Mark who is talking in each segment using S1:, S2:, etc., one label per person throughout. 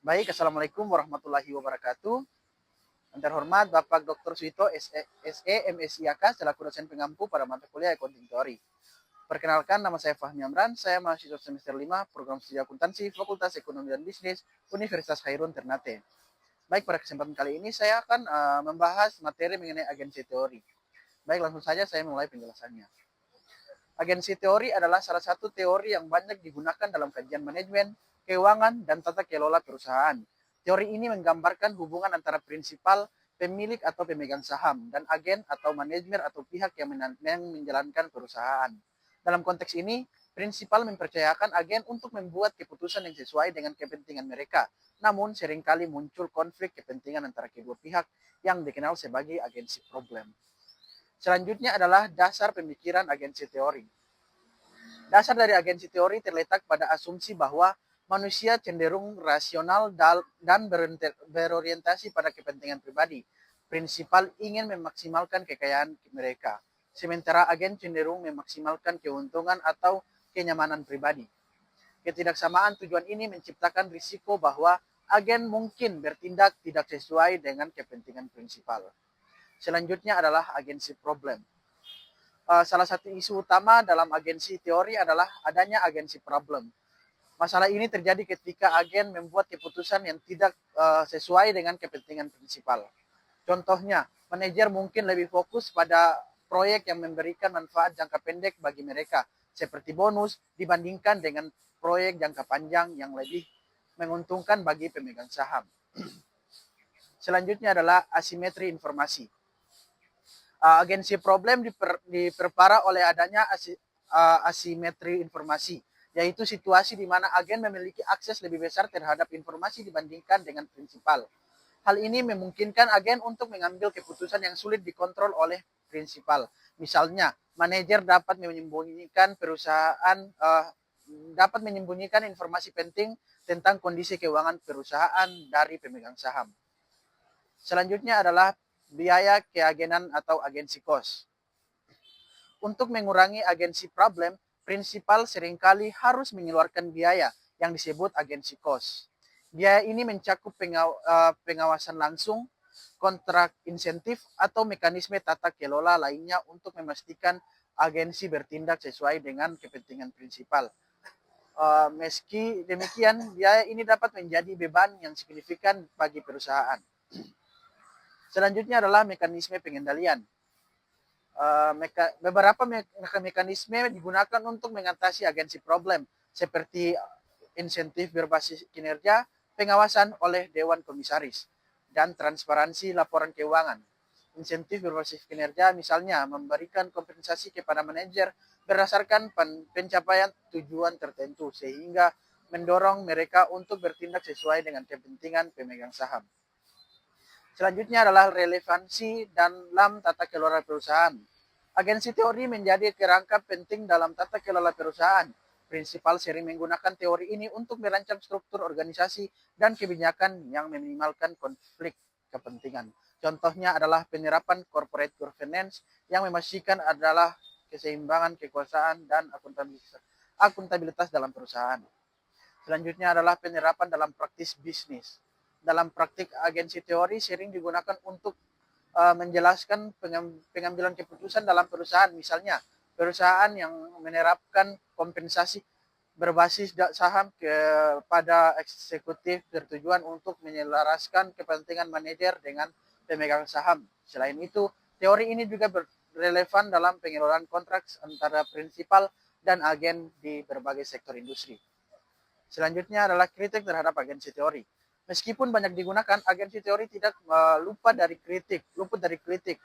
S1: Baik, Assalamualaikum warahmatullahi wabarakatuh. Yang terhormat Bapak Dr. Suito, SE, MSIAK, selaku dosen pengampu pada mata kuliah Accounting Theory. Perkenalkan, nama saya Fahmi Amran, saya mahasiswa semester 5, program studi akuntansi, Fakultas Ekonomi dan Bisnis, Universitas Khairun Ternate. Baik, pada kesempatan kali ini saya akan membahas materi mengenai agensi teori. Baik, langsung saja saya mulai penjelasannya. Agensi teori adalah salah satu teori yang banyak digunakan dalam kajian manajemen, keuangan, dan tata kelola perusahaan. Teori ini menggambarkan hubungan antara prinsipal, pemilik atau pemegang saham, dan agen atau manajemen atau pihak yang menjalankan perusahaan. Dalam konteks ini, prinsipal mempercayakan agen untuk membuat keputusan yang sesuai dengan kepentingan mereka. Namun, seringkali muncul konflik kepentingan antara kedua pihak yang dikenal sebagai agensi problem. Selanjutnya adalah dasar pemikiran agensi teori. Dasar dari agensi teori terletak pada asumsi bahwa manusia cenderung rasional dan berorientasi pada kepentingan pribadi. Prinsipal ingin memaksimalkan kekayaan mereka, sementara agen cenderung memaksimalkan keuntungan atau kenyamanan pribadi. Ketidaksamaan tujuan ini menciptakan risiko bahwa agen mungkin bertindak tidak sesuai dengan kepentingan prinsipal. Selanjutnya adalah agensi problem. Salah satu isu utama dalam agensi teori adalah adanya agensi problem. Masalah ini terjadi ketika agen membuat keputusan yang tidak sesuai dengan kepentingan prinsipal. Contohnya, manajer mungkin lebih fokus pada proyek yang memberikan manfaat jangka pendek bagi mereka, seperti bonus, dibandingkan dengan proyek jangka panjang yang lebih menguntungkan bagi pemegang saham. Selanjutnya adalah asimetri informasi. Agensi problem diperparah oleh adanya asimetri informasi, yaitu situasi di mana agen memiliki akses lebih besar terhadap informasi dibandingkan dengan prinsipal. Hal ini memungkinkan agen untuk mengambil keputusan yang sulit dikontrol oleh prinsipal. Misalnya, manajer dapat menyembunyikan dapat menyembunyikan informasi penting tentang kondisi keuangan perusahaan dari pemegang saham. Selanjutnya adalah biaya keagenan atau agensi cost. Untuk mengurangi agensi problem, prinsipal seringkali harus mengeluarkan biaya yang disebut agensi cost. Biaya ini mencakup pengawasan langsung, kontrak insentif, atau mekanisme tata kelola lainnya untuk memastikan agensi bertindak sesuai dengan kepentingan prinsipal. Meski demikian, biaya ini dapat menjadi beban yang signifikan bagi perusahaan. Selanjutnya adalah mekanisme pengendalian. Beberapa mekanisme digunakan untuk mengatasi agensi problem, seperti insentif berbasis kinerja, pengawasan oleh Dewan Komisaris, dan transparansi laporan keuangan. Insentif berbasis kinerja misalnya memberikan kompensasi kepada manajer berdasarkan pencapaian tujuan tertentu, sehingga mendorong mereka untuk bertindak sesuai dengan kepentingan pemegang saham. Selanjutnya adalah relevansi dalam tata kelola perusahaan. Agensi teori menjadi kerangka penting dalam tata kelola perusahaan. Prinsipal sering menggunakan teori ini untuk merancang struktur organisasi dan kebijakan yang meminimalkan konflik kepentingan. Contohnya adalah penerapan corporate governance yang memastikan adalah keseimbangan kekuasaan dan akuntabilitas dalam perusahaan. Selanjutnya adalah penerapan dalam praktis bisnis. Dalam praktik agensi teori sering digunakan untuk menjelaskan pengambilan keputusan dalam perusahaan. Misalnya, perusahaan yang menerapkan kompensasi berbasis saham kepada eksekutif bertujuan untuk menyelaraskan kepentingan manajer dengan pemegang saham. Selain itu, teori ini juga relevan dalam pengelolaan kontrak antara prinsipal dan agen di berbagai sektor industri. Selanjutnya adalah kritik terhadap agensi teori. Meskipun banyak digunakan, agensi teori tidak luput dari kritik.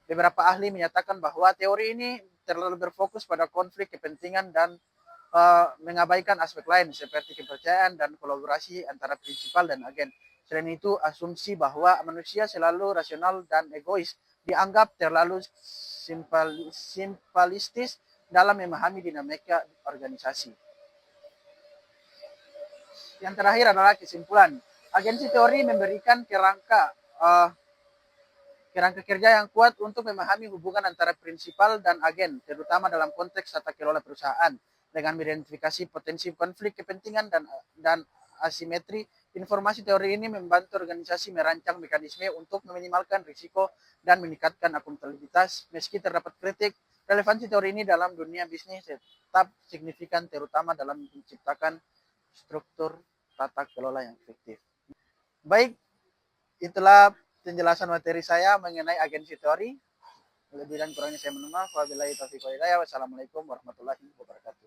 S1: Beberapa ahli menyatakan bahwa teori ini terlalu berfokus pada konflik kepentingan dan mengabaikan aspek lain seperti kepercayaan dan kolaborasi antara prinsipal dan agen. Selain itu, asumsi bahwa manusia selalu rasional dan egois dianggap terlalu simplistis dalam memahami dinamika organisasi. Yang terakhir adalah kesimpulan. Agensi teori memberikan kerangka kerja yang kuat untuk memahami hubungan antara prinsipal dan agen, terutama dalam konteks tata kelola perusahaan, dengan mengidentifikasi potensi konflik kepentingan dan asimetri Informasi teori ini membantu organisasi merancang mekanisme untuk meminimalkan risiko dan meningkatkan akuntabilitas. Meski terdapat kritik, relevansi teori ini dalam dunia bisnis tetap signifikan, terutama dalam menciptakan struktur tata kelola yang efektif. Baik, itulah penjelasan materi saya mengenai agensi teori. Lebih dan kurangnya saya mohon maaf. Wabillahi taufiq wal hidayah. Wassalamualaikum warahmatullahi wabarakatuh.